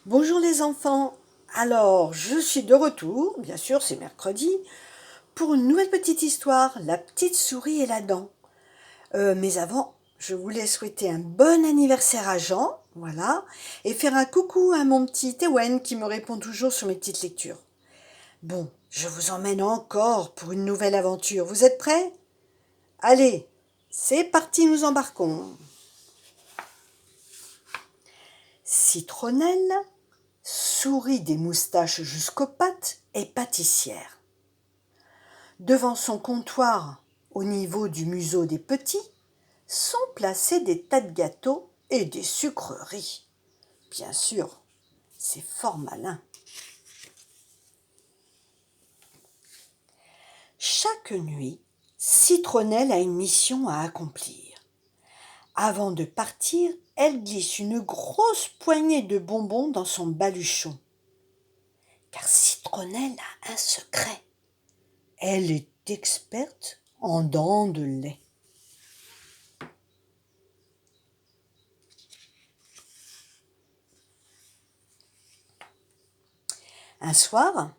Bonjour les enfants. Alors, je suis de retour, bien sûr, c'est mercredi, pour une nouvelle petite histoire, La petite souris et la dent. Mais avant, je voulais souhaiter un bon anniversaire à Jean, voilà, et faire un coucou à mon petit Ewen qui me répond toujours sur mes petites lectures. Bon, je vous emmène encore pour une nouvelle aventure. Vous êtes prêts? Allez, c'est parti, nous embarquons. Citronnelle, souris des moustaches jusqu'aux pattes, est pâtissière. Devant son comptoir, au niveau du museau des petits, sont placés des tas de gâteaux et des sucreries. Bien sûr, c'est fort malin. Chaque nuit, Citronnelle a une mission à accomplir. Avant de partir, elle glisse une grosse poignée de bonbons dans son baluchon. Car Citronnelle a un secret. Elle est experte en dents de lait. Un soir,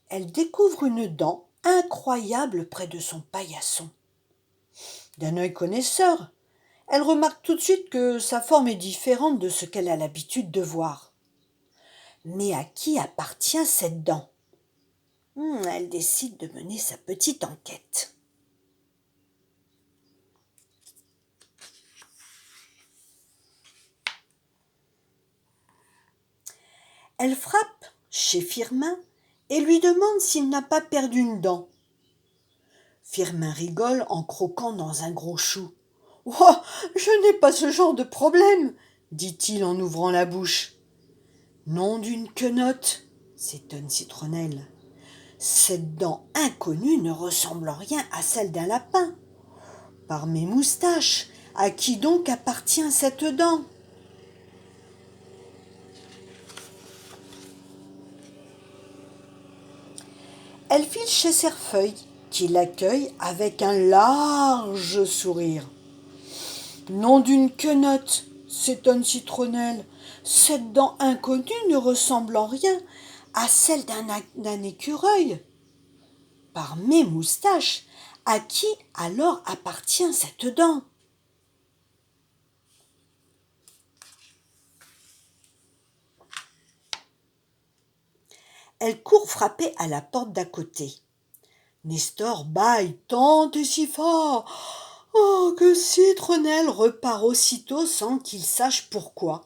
elle découvre une dent incroyable près de son paillasson. D'un œil connaisseur, elle remarque tout de suite que sa forme est différente de ce qu'elle a l'habitude de voir. Mais à qui appartient cette dent? Elle décide de mener sa petite enquête. Elle frappe chez Firmin et lui demande s'il n'a pas perdu une dent. Firmin rigole en croquant dans un gros chou. « Oh, je n'ai pas ce genre de problème, dit-il en ouvrant la bouche. Nom d'une quenotte, s'étonne Citronnelle. Cette dent inconnue ne ressemble en rien à celle d'un lapin. Par mes moustaches, à qui donc appartient cette dent? Elle file chez Cerfeuil, qui l'accueille avec un large sourire. Nom d'une quenotte, s'étonne Citronnelle. Cette dent inconnue ne ressemble en rien à celle d'un écureuil. Par mes moustaches, à qui alors appartient cette dent? Elle court frapper à la porte d'à côté. Nestor bâille tant et si fort que Citronnelle repart aussitôt sans qu'il sache pourquoi.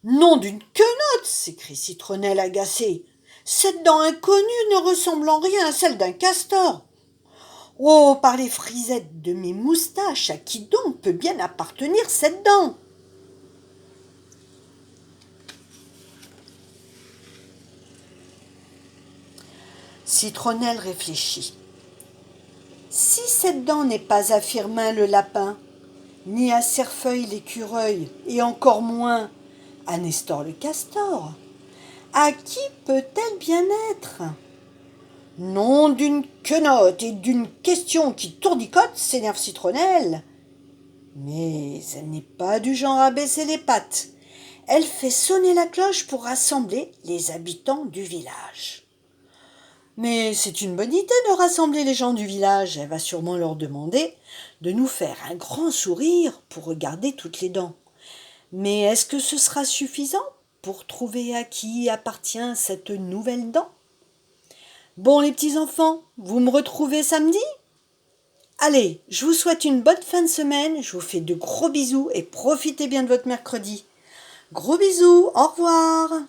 Nom d'une quenotte, s'écrie Citronnelle agacée. Cette dent inconnue ne ressemble en rien à celle d'un castor. Oh, par les frisettes de mes moustaches, à qui donc peut bien appartenir cette dent? Citronnelle réfléchit. Si cette dent n'est pas à Firmin le lapin, ni à Cerfeuil l'écureuil, et encore moins à Nestor le castor, à qui peut-elle bien être? Nom d'une quenotte et d'une question qui tournicote, s'énerve Citronnelle. Mais elle n'est pas du genre à baisser les pattes. Elle fait sonner la cloche pour rassembler les habitants du village. Mais c'est une bonne idée de rassembler les gens du village. Elle va sûrement leur demander de nous faire un grand sourire pour regarder toutes les dents. Mais est-ce que ce sera suffisant pour trouver à qui appartient cette nouvelle dent? Bon les petits enfants, vous me retrouvez samedi? Allez, je vous souhaite une bonne fin de semaine, je vous fais de gros bisous et profitez bien de votre mercredi. Gros bisous, au revoir!